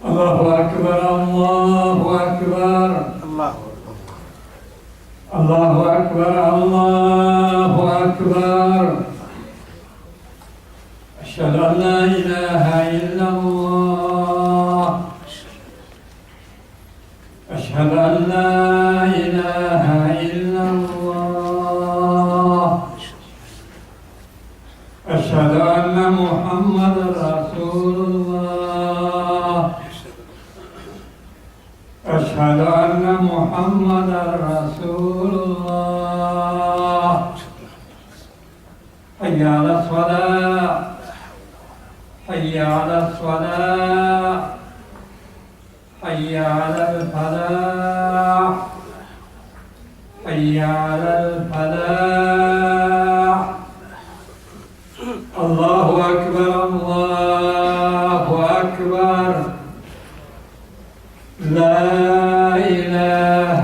الله أكبر الله أكبر الله أكبر الله أكبر أشهد أن لا إله إلا الله أشهد أن لا إله إلا الله أشهد أن محمدا رسول الله أشهد أن محمدا رسول الله حي على الصلاة حي على الصلاة حي على الفلاح حي على الفلاح الله أكبر الله أكبر لا إله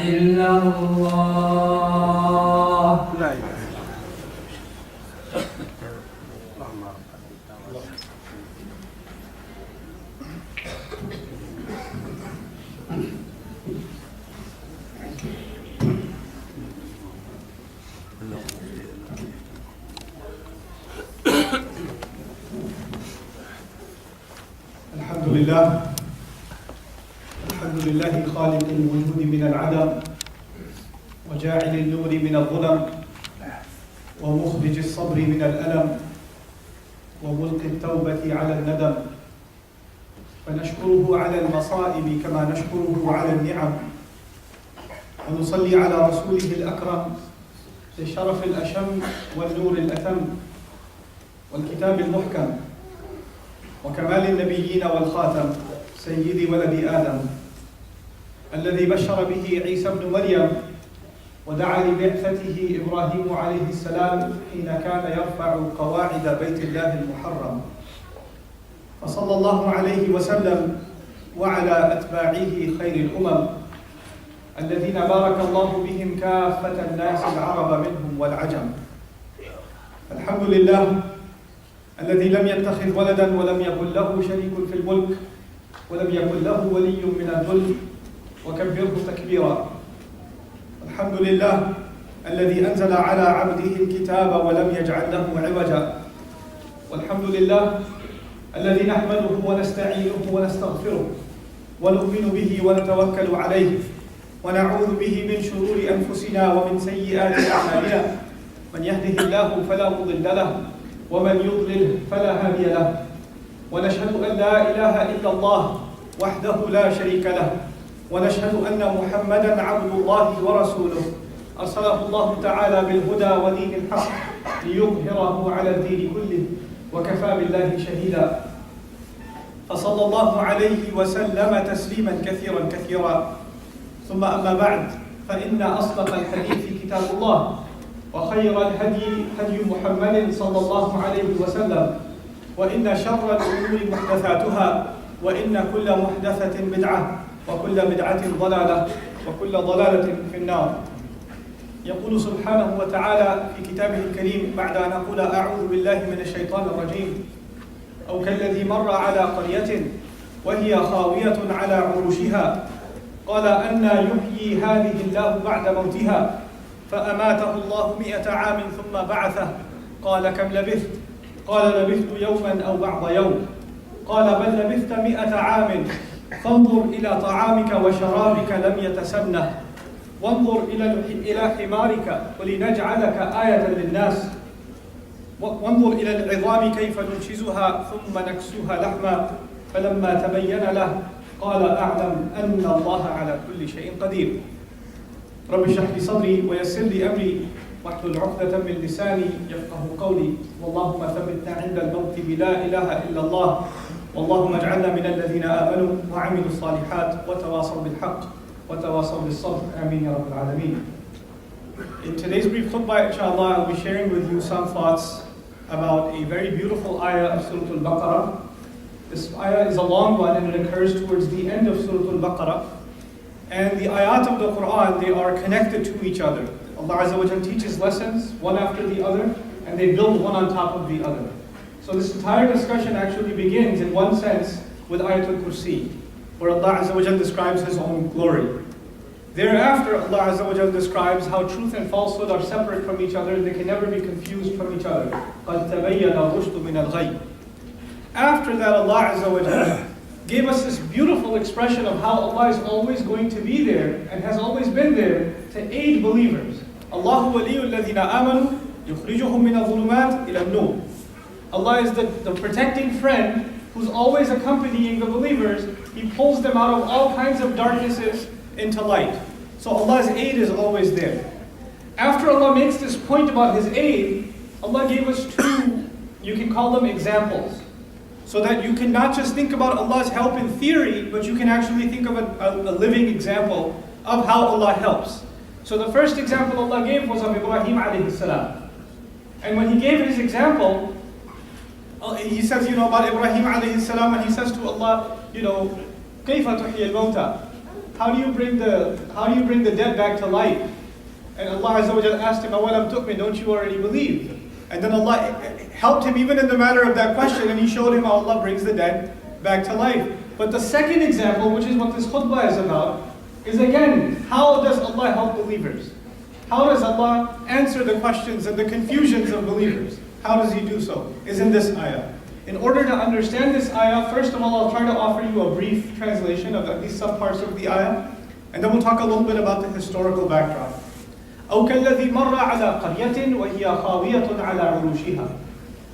إلا الله لا إله الحمد لله خالق الوجود من العدم وجاعل النور من الظلم ومخرج الصبر من الألم وملقي التوبة على الندم فنشكره على المصائب كما نشكره على النعم ونصلي على رسوله الأكرم للشرف الأشم والنور الأتم والكتاب المحكم وكمال النبيين والخاتم سيد ولد آدم الذي بشر به عيسى ابن مريم ودعا لبعثته إبراهيم عليه السلام حين كان يرفع قواعد بيت الله المحرم فصلى الله عليه وسلم وعلى أتباعه خير الأمم الذين بارك الله بهم كافة الناس العرب منهم والعجم. الحمد لله الذي لم يتخذ ولدا ولم يكن له شريك في الملك ولم يكن له ولي من الذل وكبره تكبيرا. الحمد لله الذي أنزل على عبده الكتاب ولم يجعل له عوجا. والحمد لله الذي نحمده ونستعينه ونستغفره ونؤمن به ونتوكل عليه ونعوذ به من شرور أنفسنا ومن سيئات أعمالنا من يهده الله فلا مضل له ومن يضلل فلا هادي له ونشهد أن لا إله إلا الله وحده لا شريك له ونشهد أن محمدا عبد الله ورسوله أرسله الله تعالى بالهدى ودين الحق ليظهره على الدين كله وكفى بالله شهيدا. فصلى الله عليه وسلم تسليما كثيرا كثيرا. ثم أما بعد فإن أصدق الحديث كتاب الله وخير الهدي هدي محمد صلى الله عليه وسلم وإن شر الأمور محدثاتها وإن كل محدثة بدعة وكل بدعة ضلالة وكل ضلالة في النار. يقول سبحانه وتعالى في كتابه الكريم بعد أن أقول أعوذ بالله من الشيطان الرجيم أو كالذي مر على قرية وهي خاوية على عروشها قال أنى يحيي هذه الله بعد موتها فأماته الله 100 عام ثم بعثه قال كم لبثت؟ قال لبثت يوما أو بعض يوم. قال بل لبثت 100 عام فانظر إلى طعامك وشرابك لم يتسنه وانظر إلى حمارك ولنجعلك آية للناس وانظر إلى العظام كيف ننشزها ثم نكسوها لحما فلما تبين له قال أعلم أن الله على كل شيء قدير. رب اشرح لي صدري ويسر لي أمري واحلل عقدة من لساني يفقه قولي واللهم ثبتنا عند الموت بلا إله إلا الله واللهم اجعلنا من الذين آمنوا وعملوا الصالحات وتواصوا بالحق وتواصوا بالصبر آمين يا رب العالمين. In today's brief khutbah, inshallah, I'll be sharing with you some thoughts about a very beautiful ayah of Surah Al-Baqarah. This ayah is a long one and it occurs towards the end of Surah Al-Baqarah. And the ayat of the Quran, they are connected to each other. Allah Azza wa Jalla teaches lessons one after the other and they build one on top of the other. So this entire discussion actually begins in one sense with Ayatul Kursi, where Allah Azza wa Jal describes His own glory. Thereafter, Allah Azza wa Jal describes how truth and falsehood are separate from each other and they can never be confused from each other. قَدْ تَبَيَّنَ الرُّشْدُ مِنَ الْغَيِّ. After that, Allah Azza wa Jal gave us this beautiful expression of how Allah is always going to be there and has always been there to aid believers. Allahu waliyyu alladhina amanu yukhrijuhum min adh-dhulumat ila an-nur. Allah is the protecting friend who's always accompanying the believers. He pulls them out of all kinds of darknesses into light. So Allah's aid is always there. After Allah makes this point about His aid, Allah gave us two, you can call them examples. So that you can not just think about Allah's help in theory, but you can actually think of a living example of how Allah helps. So the first example Allah gave was of Ibrahim alayhi salam. And when He gave His example, He says, about Ibrahim alayhi salam, and He says to Allah, كَيْفَ تُحْيِي الْمَوْتَى? How do you bring the dead back to life? And Allah Azza wa Jalla asked him, أَوَلَمْ تُؤْمِنْ? Don't you already believe? And then Allah helped him even in the matter of that question, and He showed him how Allah brings the dead back to life. But the second example, which is what this khutbah is about, is again, how does Allah help believers? How does Allah answer the questions and the confusions of believers? How does He do so? Is in this ayah. In order to understand this ayah, first of all, I'll try to offer you a brief translation of at least some parts of the ayah, and then we'll talk a little bit about the historical backdrop. أو كالذي مر على قرية وهي خاوية على عروشها.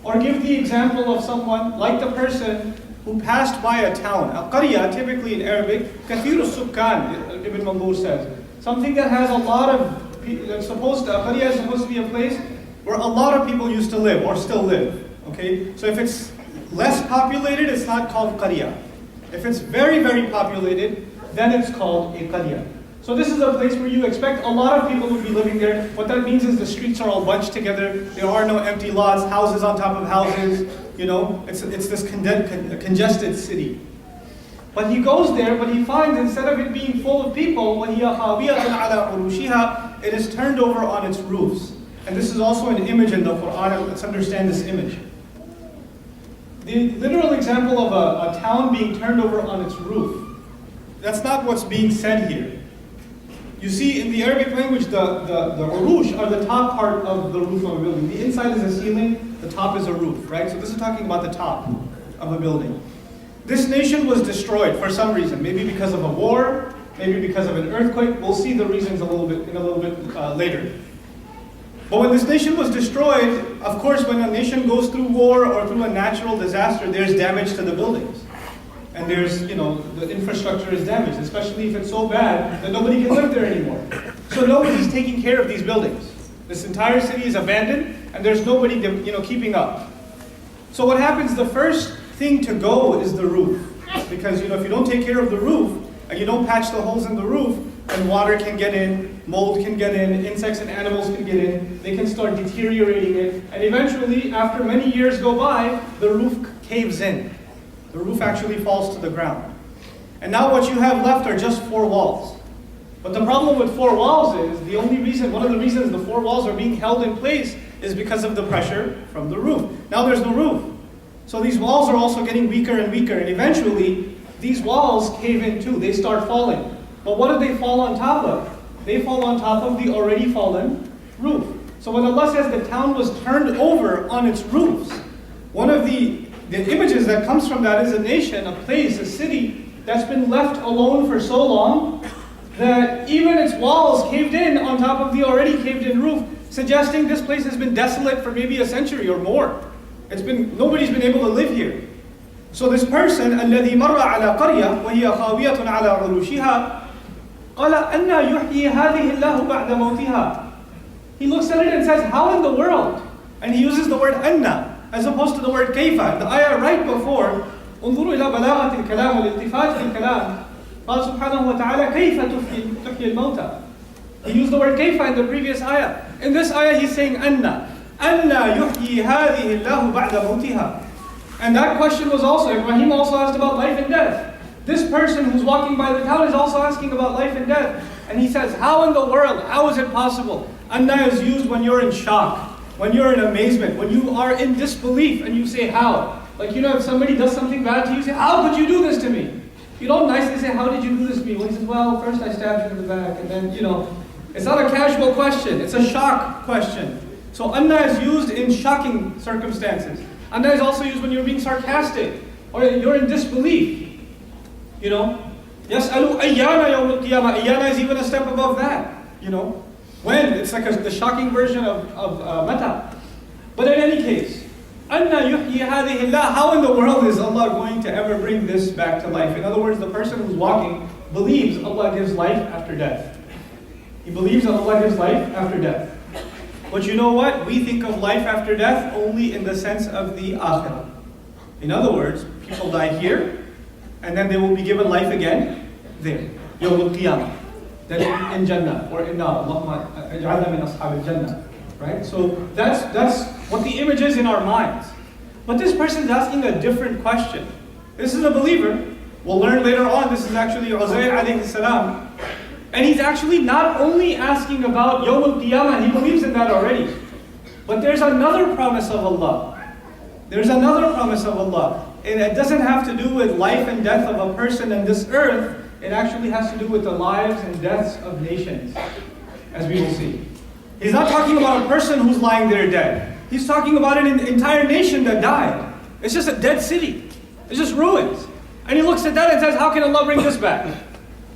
Or give the example of someone like the person who passed by a town. Al-Qarya, typically in Arabic, كثير السكان, Ibn Mandur says. Something that has a lot of people. A Qarya is supposed to be a place where a lot of people used to live or still live. Okay? So if it's less populated, it's not called Qarya. If it's very, very populated, then it's called a Qarya. So this is a place where you expect a lot of people to be living there. What that means is the streets are all bunched together. There are no empty lots, houses on top of houses. It's this congested city. But he goes there, but he finds instead of it being full of people, وَهِيَ خَاوِيَةٌ عَلَى عُرُوشِهَا, it is turned over on its roofs. And this is also an image in the Quran. Let's understand this image. The literal example of a town being turned over on its roof, that's not what's being said here. You see, in the Arabic language, the urush are the top part of the roof of a building. The inside is a ceiling, the top is a roof, right? So this is talking about the top of a building. This nation was destroyed for some reason, maybe because of a war, maybe because of an earthquake. We'll see the reasons a little bit later. But when this nation was destroyed, of course, when a nation goes through war or through a natural disaster, there's damage to the buildings. And there's, the infrastructure is damaged, especially if it's so bad that nobody can live there anymore. So nobody's taking care of these buildings. This entire city is abandoned, and there's nobody, keeping up. So what happens, the first thing to go is the roof. Because, if you don't take care of the roof, and you don't patch the holes in the roof, then water can get in, mold can get in, insects and animals can get in, they can start deteriorating it, and eventually, after many years go by, the roof caves in. The roof actually falls to the ground. And now what you have left are just 4 walls. But the problem with 4 walls is, one of the reasons the 4 walls are being held in place is because of the pressure from the roof. Now there's no roof. So these walls are also getting weaker and weaker, and eventually these walls cave in too, they start falling. But what do they fall on top of? They fall on top of the already fallen roof. So when Allah says the town was turned over on its roofs, one of the images that comes from that is a nation, a place, a city that's been left alone for so long that even its walls caved in on top of the already caved in roof, suggesting this place has been desolate for maybe a century or more. Nobody's been able to live here. So this person, الذي مر على قرية وهي خاوية على عروشها قال أن يحيي هذه الله بعد موتها. He looks at it and says, how in the world? And he uses the word أن as opposed to the word كيف. The ayah right before, انظروا إلى بلاغة الكلام والالتفات في الكلام. قال سبحانه وتعالى كيف تحيي الموتى. He used the word كيف in the previous ayah. In this ayah he's saying أن يحيي هذه الله بعد موتها. And that question was also, Ibrahim also asked about life and death. This person who's walking by the town is also asking about life and death. And he says, how in the world, how is it possible? Anna is used when you're in shock, when you're in amazement, when you are in disbelief and you say how. Like, if somebody does something bad to you, you say, how could you do this to me? You don't nicely say, how did you do this to me? Well, he says, well, first I stabbed you in the back, and then, it's not a casual question, it's a shock question. So anna is used in shocking circumstances. Anna is also used when you're being sarcastic, or you're in disbelief. Yas'alu ayyana yawm al-qiyamah. Ayyana is even a step above that. When? It's like the shocking version of mata. But in any case, anna yuhyi hadhihi Allah. How in the world is Allah going to ever bring this back to life? In other words, the person who's walking believes Allah gives life after death. He believes that Allah gives life after death. But you know what? We think of life after death only in the sense of the akhirah. In other words, people die here, and then they will be given life again there. Yawm al-qiyamah. Then in Jannah or in Nar. Allahumma aj'alna min ashab al-Jannah. Right? So that's what the image is in our minds. But this person is asking a different question. This is a believer. We'll learn later on, this is actually Uzair alayhi salam. And he's actually not only asking about Yawm al-Qiyamah, he believes in that already. But there's another promise of Allah. There's another promise of Allah. And it doesn't have to do with life and death of a person in this earth. It actually has to do with the lives and deaths of nations, as we will see. He's not talking about a person who's lying there dead. He's talking about an entire nation that died. It's just a dead city. It's just ruins. And he looks at that and says, how can Allah bring this back?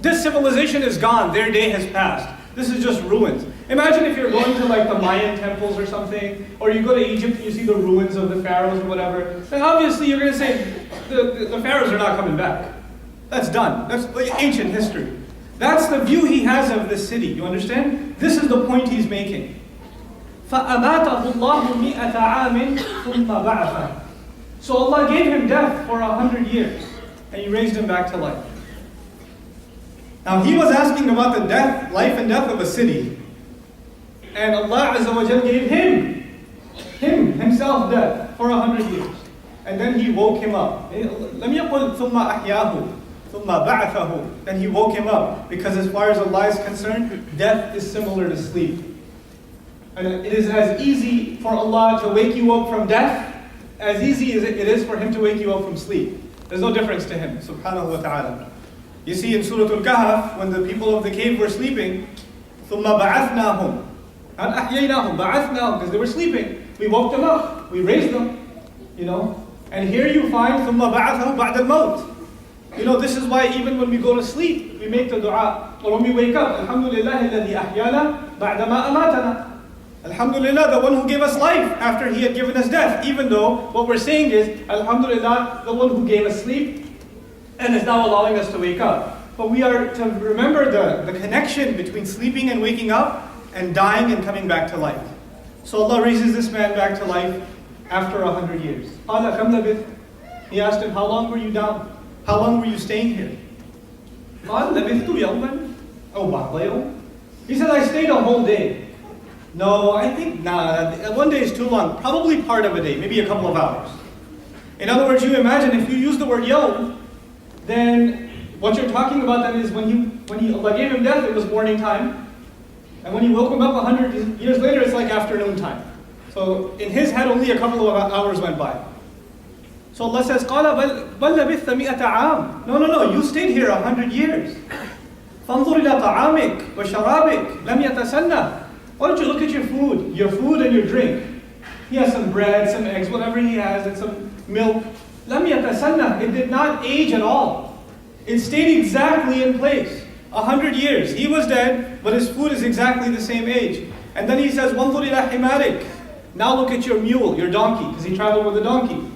This civilization is gone. Their day has passed. This is just ruins. Imagine if you're going to like the Mayan temples or something, or you go to Egypt and you see the ruins of the pharaohs or whatever. Then obviously you're going to say, the pharaohs are not coming back. That's done. That's like ancient history. That's the view he has of this city. You understand? This is the point he's making. فَأَمَاتَهُ اللَّهُ مِئَةَ عَامٍ ثُمَّ بَعَثَهُ. So Allah gave him death for 100 years, and He raised him back to life. Now he was asking about the life and death of a city, and Allah Azza wa Jal gave himself death for 100 years, and then He woke him up. لَمْ يَقُلْ ثُمَّ أَحْيَاهُ ثُمَّ بَعَثَهُ. Then He woke him up, because as far as Allah is concerned, death is similar to sleep. And it is as easy for Allah to wake you up from death as easy as it is for Him to wake you up from sleep. There's no difference to Him, subhanahu wa ta'ala. You see in Surah Al-Kahf, when the people of the cave were sleeping, ثُمَّ بَعَثْنَاهُم. Not أَحْيَيْنَاهُم, بَعَثْنَاهُم, because they were sleeping. We woke them up, we raised them, And here you find ثُمَّ بَعَثَهُ بَعْدَ الْمَوْتِ. This is why even when we go to sleep, we make the dua. Or when we wake up, Alhamdulillah الَّذِي أَحْيَانَا بَعْدَمَا أَمَاتَنَا. Alhamdulillah, the one who gave us life after He had given us death. Even though what we're saying is, Alhamdulillah, the one who gave us sleep and is now allowing us to wake up. But we are to remember the connection between sleeping and waking up and dying and coming back to life. So Allah raises this man back to life after 100 years. قَالَ كَمْ لَبِثْتَ. He asked him, how long were you down? How long were you staying here? قَالَ لَبِثْتُ يَوْمًا أَوْ بَعْضَ يَوْمٍ. He said, I stayed a whole day. No, I think, one day is too long. Probably part of a day, maybe a couple of hours. In other words, you imagine if you use the word yawm, then what you're talking about then is when Allah gave him death, it was morning time. And when He woke him up 100 years later, it's like afternoon time. So in his head, only a couple of hours went by. So Allah says, قَالَ بَلْ لَبِثْتَ مِئَةَ عَامٍ. No, you stayed here 100 years. فَانظُرْ إِلَىٰ طَعَامِكَ وَشَرَابِكَ لَمْ يَتَسَنَّهُ. Why don't you look at your food and your drink? He has some bread, some eggs, whatever he has, and some milk. لَمْ يَتَسَنَّهُ. It did not age at all. It stayed exactly in place. 100 years. He was dead, but his food is exactly the same age. And then He says, وَانظُرْ إِلَىٰ حِمَارِكَ. Now look at your mule, your donkey, because he traveled with a donkey.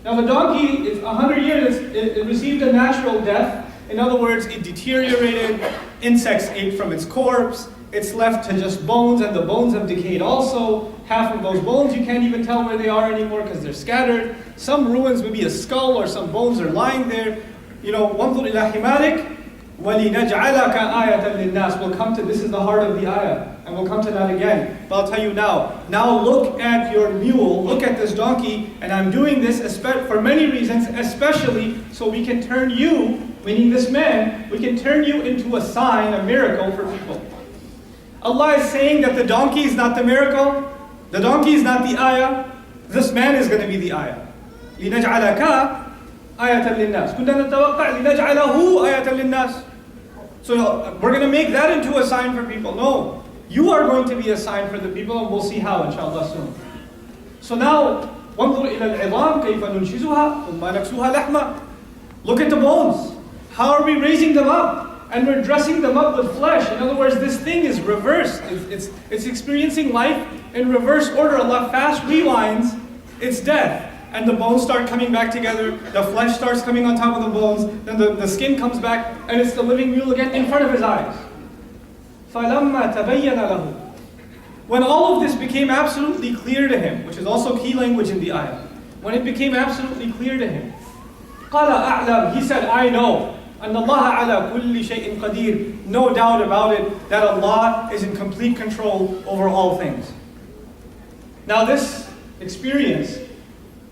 Now the donkey, is 100 years, it received a natural death. In other words, it deteriorated, insects ate from its corpse, it's left to just bones, and the bones have decayed also. Half of those bones, you can't even tell where they are anymore because they're scattered. Some ruins, maybe a skull or some bones are lying there. وَانظُرْ إِلَىٰ حِمَارِكَ وَلِنَجْعَلَكَ آيَةً لِلنَّاسِ. We'll come to, this is the heart of the ayah, and we'll come to that again. But I'll tell you now. Now look at your mule, look at this donkey, and I'm doing this for many reasons, especially so we can turn you, meaning this man, we can turn you into a sign, a miracle for people. Allah is saying that the donkey is not the miracle, the donkey is not the ayah, this man is going to be the ayah. لنجعلك آية للناس. كنا نتوقع لنجعله آية للناس. So we're going to make that into a sign for people. No, you are going to be a sign for the people, and we'll see how, inshallah, soon. So now, وانظر إلى العظام كيف ننشزها ثم نكسوها لحما. Look at the bones. How are we raising them up? And we're dressing them up with flesh. In other words, this thing is reversed. It's experiencing life in reverse order. Allah fast rewinds its death. And the bones start coming back together. The flesh starts coming on top of the bones. Then the skin comes back. And it's the living mule again in front of his eyes. فَلَمَّا تَبَيَّنَ لَهُ. When all of this became absolutely clear to him, which is also key language in the ayah, when it became absolutely clear to him, قَالَ أَعْلَمْ. He said, I know. أن الله على كل شيء قدير. No doubt about it that Allah is in complete control over all things. Now this experience,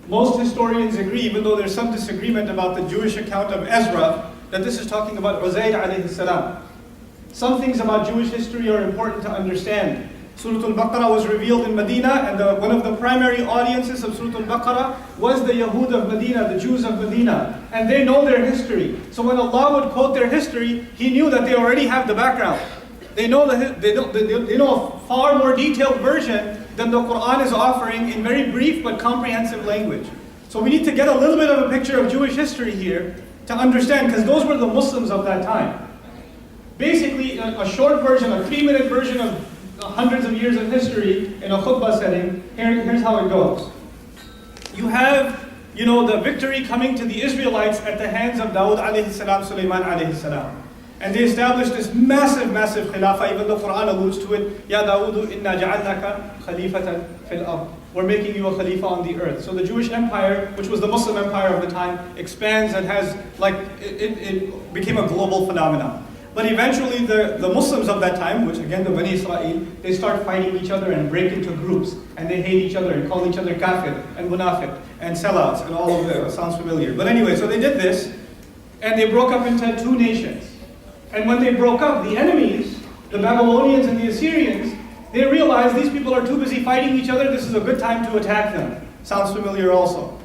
most historians agree, even though there's some disagreement about the Jewish account of Ezra, that this is talking about Uzair alayhi salam. Some things about Jewish history are important to understand. Surah Al-Baqarah was revealed in Medina, and one of the primary audiences of Surah Al-Baqarah was the Yahud of Medina, the Jews of Medina. And they know their history. So when Allah would quote their history, He knew that they already have the background. They know a far more detailed version than the Quran is offering in very brief but comprehensive language. So we need to get a little bit of a picture of Jewish history here to understand, because those were the Muslims of that time. Basically, a short version, a 3-minute version of hundreds of years of history in a khutbah setting. Here's how it goes. You have, the victory coming to the Israelites at the hands of Dawood alayhi salam, Sulaiman alayhi salam. And they established this massive, massive khilafah. Even the Quran alludes to it. Ya Dawudu inna ja'alnaka khalifatan fil ard. We're making you a khalifa on the earth. So the Jewish empire, which was the Muslim empire of the time, expands and has, it became a global phenomenon. But eventually the Muslims of that time, which again the Bani Israel, they start fighting each other and break into groups. And they hate each other and call each other kafir and munafiq and sellouts and all of that. Sounds familiar. But anyway, so they did this and they broke up into 2 nations. And when they broke up, the enemies, the Babylonians and the Assyrians, they realized these people are too busy fighting each other. This is a good time to attack them. Sounds familiar also.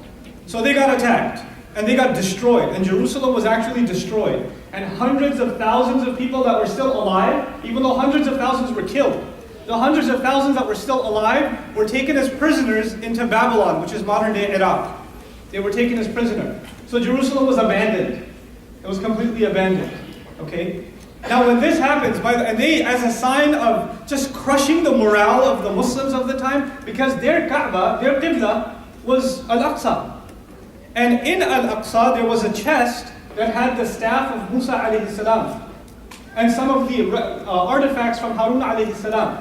So they got attacked. And they got destroyed, and Jerusalem was actually destroyed. And hundreds of thousands of people that were still alive, even though hundreds of thousands were killed, the hundreds of thousands that were still alive were taken as prisoners into Babylon, which is modern-day Iraq. They were taken as prisoners. So Jerusalem was abandoned. It was completely abandoned. Okay? Now when this happens, and they, as a sign of just crushing the morale of the Muslims of the time, because their Kaaba, their Qibla, was Al-Aqsa. And in Al-Aqsa, there was a chest that had the staff of Musa alayhi salam. And some of the artifacts from Harun alayhi salam.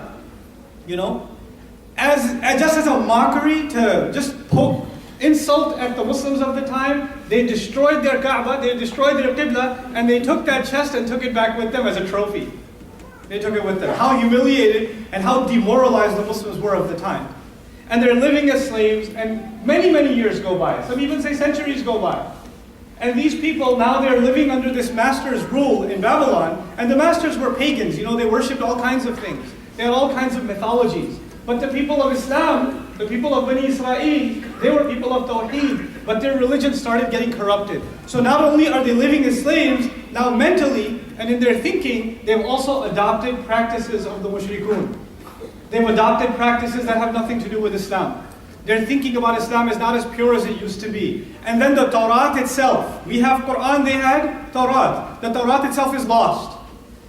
Just as a mockery to just poke insult at the Muslims of the time, they destroyed their Kaaba, they destroyed their Qibla, and they took that chest and took it back with them as a trophy. They took it with them. How humiliated and how demoralized the Muslims were of the time. And they're living as slaves, and many, many years go by. Some even say centuries go by. And these people, now they're living under this master's rule in Babylon, and the masters were pagans. They worshipped all kinds of things. They had all kinds of mythologies. But the people of Islam, the people of Bani Israel, they were people of Tawheed, but their religion started getting corrupted. So not only are they living as slaves, now mentally and in their thinking, they've also adopted practices of the mushrikun. They've adopted practices that have nothing to do with Islam. Their thinking about Islam is not as pure as it used to be. And then the Tawrat itself. We have Quran, they had Tawrat. The Tawrat itself is lost.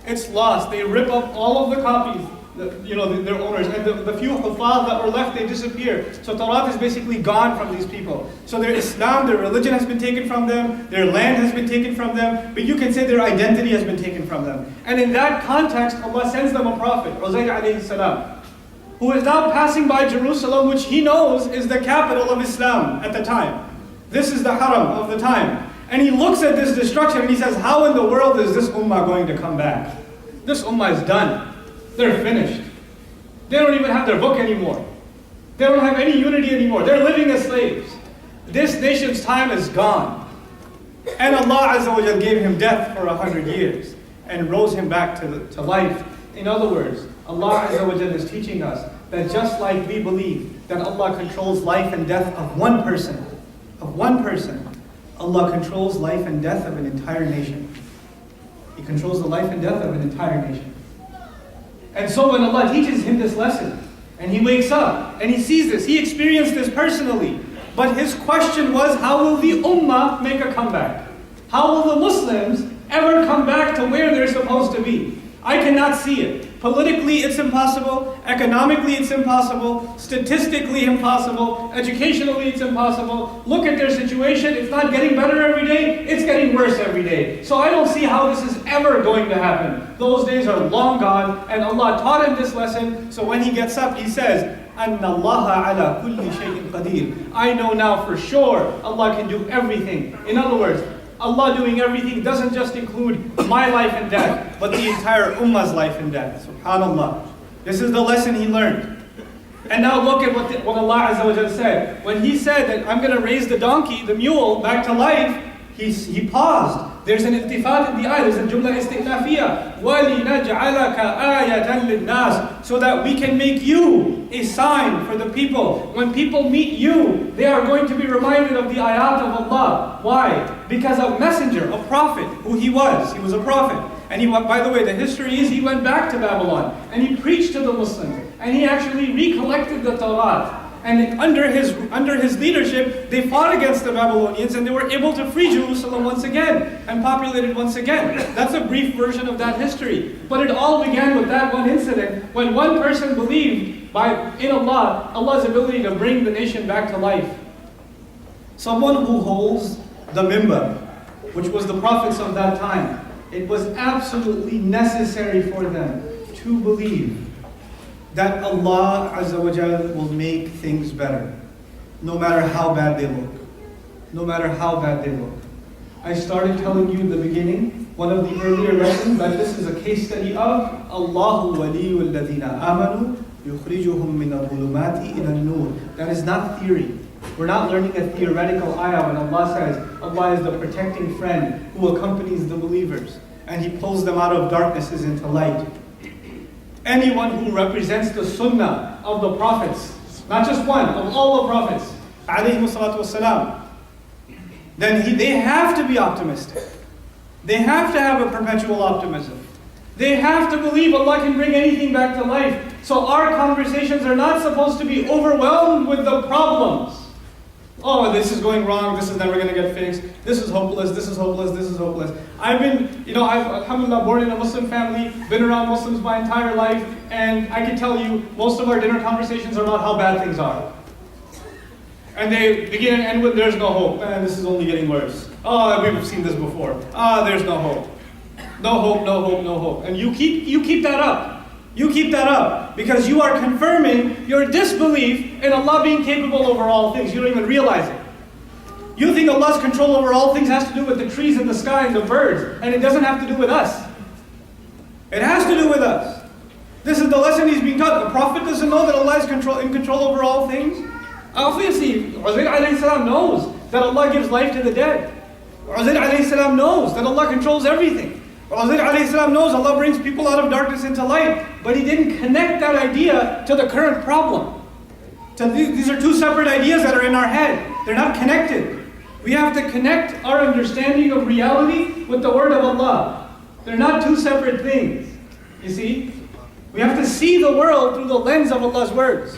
It's lost. They rip up all of the copies, their owners. And the few Hufaz that were left, they disappear. So Tawrat is basically gone from these people. So their Islam, their religion has been taken from them. Their land has been taken from them. But you can say their identity has been taken from them. And in that context, Allah sends them a prophet, Uzair alayhi salam, who is now passing by Jerusalem, which he knows is the capital of Islam at the time. This is the haram of the time. And he looks at this destruction and he says, how in the world is this ummah going to come back? This ummah is done. They're finished. They don't even have their book anymore. They don't have any unity anymore. They're living as slaves. This nation's time is gone. And Allah Azza wa Jal gave him death for 100 years and rose him back to life. In other words, Allah Azza wa Jal is teaching us that just like we believe that Allah controls life and death of one person, of one person, Allah controls life and death of an entire nation. He controls the life and death of an entire nation. And so when Allah teaches him this lesson, and he wakes up, and he sees this, he experienced this personally, but his question was, how will the ummah make a comeback? How will the Muslims ever come back to where they're supposed to be? I cannot see it. Politically, it's impossible. Economically, it's impossible. Statistically, impossible. Educationally, it's impossible. Look at their situation. It's not getting better every day. It's getting worse every day. So I don't see how this is ever going to happen. Those days are long gone, and Allah taught him this lesson. So when he gets up, he says, أَنَّ اللَّهَ عَلَى كُلِّ شَيْءٍ قَدِيرٌ. I know now for sure Allah can do everything. In other words, Allah doing everything doesn't just include my life and death, but the entire ummah's life and death. SubhanAllah. This is the lesson he learned. And now look at what Allah Azza wa Jalla said. When he said that I'm going to raise the donkey, the mule, back to life, he paused. There's an iltifat in the ayah, there's a jumla istiqnafiyya. وَلِنَجْعَلَكَ آيَةً لِلنَّاسِ. So that we can make you a sign for the people. When people meet you, they are going to be reminded of the ayat of Allah. Why? Because a messenger, a prophet, who he was a prophet. And he, by the way, the history is he went back to Babylon and he preached to the Muslims. And he actually recollected the Torah. And under his leadership, they fought against the Babylonians and they were able to free Jerusalem once again and populate it once again. That's a brief version of that history. But it all began with that one incident when one person believed in Allah, Allah's ability to bring the nation back to life. Someone who holds the mimbar, which was the prophets of that time, it was absolutely necessary for them to believe that Allah Azza wa Jal will make things better, no matter how bad they look. No matter how bad they look. I started telling you in the beginning, one of the earlier lessons, that this is a case study of Allahu waliyul ladina amanu yukhrijuhum min al-dhulumati ila an-nur. That is not theory. We're not learning a theoretical ayah when Allah says Allah is the protecting friend who accompanies the believers and He pulls them out of darknesses into light. Anyone who represents the sunnah of the prophets, not just one, of all the prophets, alayhimu salatu wassalam, then they have to be optimistic. They have to have a perpetual optimism. They have to believe Allah can bring anything back to life. So our conversations are not supposed to be overwhelmed with the problems. Oh, this is going wrong, this is never going to get fixed, this is hopeless, this is hopeless, this is hopeless. I've alhamdulillah, born in a Muslim family, been around Muslims my entire life, and I can tell you, most of our dinner conversations are about how bad things are. And they begin and end with, there's no hope, man, this is only getting worse. Oh, we've seen this before. There's no hope. No hope, no hope, no hope. And you keep that up. You keep that up because you are confirming your disbelief in Allah being capable over all things. You don't even realize it. You think Allah's control over all things has to do with the trees and the sky and the birds, and it doesn't have to do with us. It has to do with us. This is the lesson he's being taught. The Prophet doesn't know that Allah is in control over all things. Obviously, Uzair alayhi salam knows that Allah gives life to the dead. Uzair alayhi salam knows that Allah controls everything. Uzair alayhi salam knows Allah brings people out of darkness into light, but he didn't connect that idea to the current problem. These are two separate ideas that are in our head. They're not connected. We have to connect our understanding of reality with the word of Allah. They're not two separate things. You see? We have to see the world through the lens of Allah's words.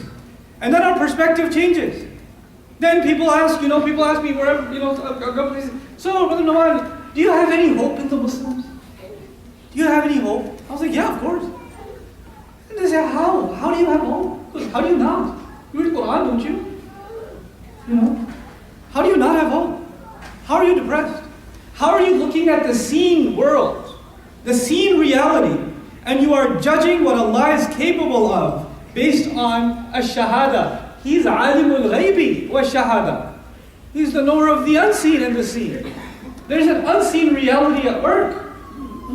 And then our perspective changes. Then people ask me, wherever, so Brother Nouman, do you have any hope in the Muslims? Do you have any hope? I was like, yeah, of course. And they say, how? How do you have hope? How do you not? You read the Quran, don't you? How do you not have hope? How are you depressed? How are you looking at the seen world, the seen reality, and you are judging what Allah is capable of based on a shahada? He's alimul ghaybi wa shahada. He's the knower of the unseen and the seen. There's an unseen reality at work.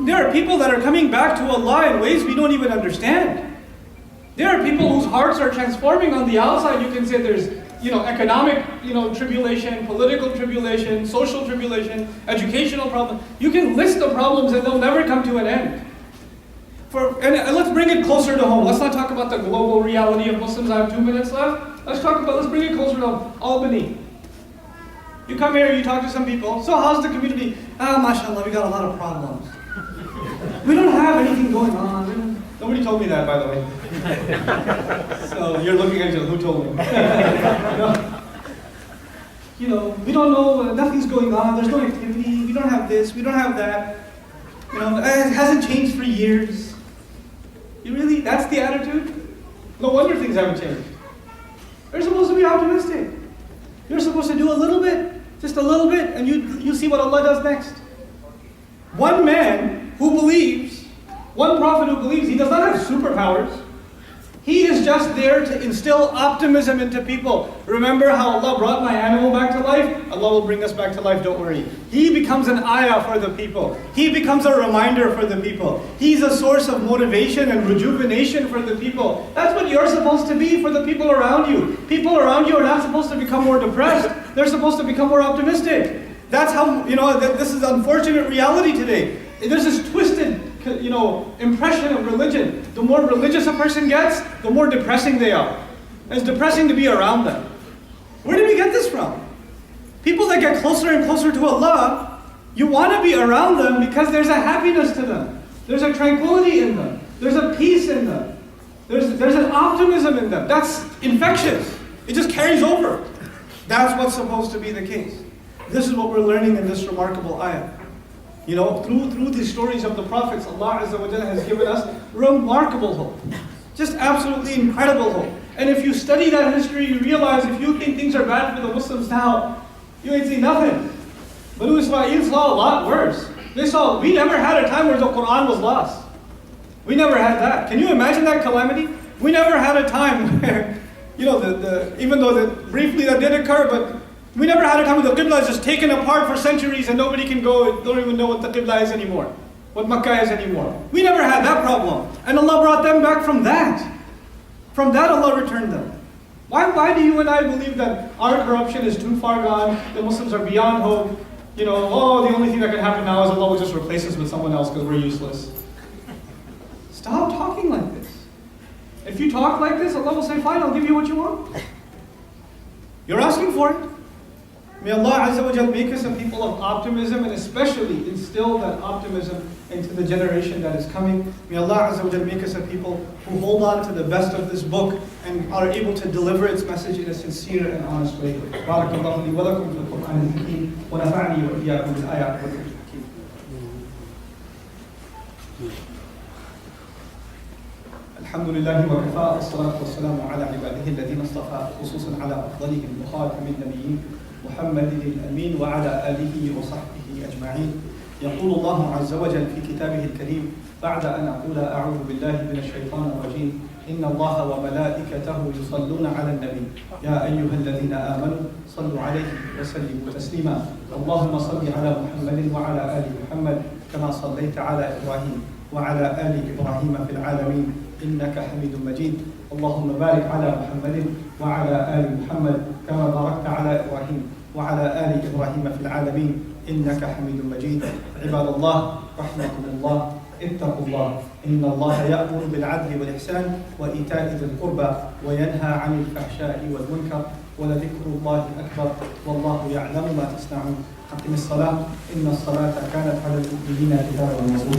There are people that are coming back to Allah in ways we don't even understand. There are people whose hearts are transforming on the outside. You can say there's, economic, tribulation, political tribulation, social tribulation, educational problems. You can list the problems and they'll never come to an end. And let's bring it closer to home. Let's not talk about the global reality of Muslims. I have 2 minutes left. Let's bring it closer to home. Albany. You come here, you talk to some people. So how's the community? Mashallah, we got a lot of problems. We don't have anything going on. Nobody told me that, by the way. So you're looking at who told me. We don't know, nothing's going on, there's no activity, we don't have this, we don't have that. It hasn't changed for years. That's the attitude? No wonder things haven't changed. You're supposed to be optimistic. You're supposed to do a little bit, just a little bit, and you see what Allah does next. One man who believes, one prophet who believes, he does not have superpowers. He is just there to instill optimism into people. Remember how Allah brought my animal back to life? Allah will bring us back to life, don't worry. He becomes an ayah for the people. He becomes a reminder for the people. He's a source of motivation and rejuvenation for the people. That's what you're supposed to be for the people around you. People around you are not supposed to become more depressed. They're supposed to become more optimistic. That's how, this is unfortunate reality today. There's this twisted impression of religion. The more religious a person gets, the more depressing they are. It's depressing to be around them. Where did we get this from? People that get closer and closer to Allah, you want to be around them because there's a happiness to them. There's a tranquility in them. There's a peace in them. There's an optimism in them. That's infectious. It just carries over. That's what's supposed to be the case. This is what we're learning in this remarkable ayah. Through the stories of the prophets, Allah Azza wa Jalla has given us remarkable hope. Just absolutely incredible hope. And if you study that history, you realize if you think things are bad for the Muslims now, you ain't seen nothing. Banu Israel saw a lot worse. We never had a time where the Quran was lost. We never had that. Can you imagine that calamity? We never had a time where, even though briefly that did occur, but we never had a time where the Qibla is just taken apart for centuries and nobody can go, don't even know what the Qibla is anymore, what Makkah is anymore. We never had that problem. And Allah brought them back from that. From that Allah returned them. Why do you and I believe that our corruption is too far gone, the Muslims are beyond hope, the only thing that can happen now is Allah will just replace us with someone else because we're useless. Stop talking like this. If you talk like this, Allah will say, fine, I'll give you what you want. You're asking for it. May Allah Azza wa Jal make us a people of optimism and especially instill that optimism into the generation that is coming. May Allah Azza wa Jal make us a people who hold on to the best of this book and are able to deliver its message in a sincere and honest way. Barakallahu li wa lakum fil Qur'an al-Hakim wa nafa'ani wa iyyakum bil ayat wa dhikr al-Hakim. Alhamdulillah wa kafa, as-salatu was-salamu ala ibadihi alladhina istafa, khususan ala afdalihim wa khatamin nabiyyin محمد الأمين وعلى آله وصحبه أجمعين. يقول الله عز وجل في كتابه الكريم بعد أن أقول أعوذ بالله من الشيطان الرجيم إن الله وملائكته يصلون على النبي يا أيها الذين آمنوا صلوا عليه وسلموا تسليما اللهم صل على محمد وعلى آل محمد كما صليت على إبراهيم وعلى آل إبراهيم في العالمين إنك حميد مجيد اللهم بارك على محمد وعلى آل محمد كما باركت على إبراهيم وعلى آل إبراهيم في العالمين إنك حميد مجيد عباد الله رحمكم الله اتقوا الله إن الله يأمر بالعدل والإحسان وإيتاء ذي القربى وينهى عن الفحشاء والمنكر ولذكر الله أكبر والله يعلم ما تصنعون أقم الصلاة إن الصلاة كانت على المؤمنين كتابا موقوتا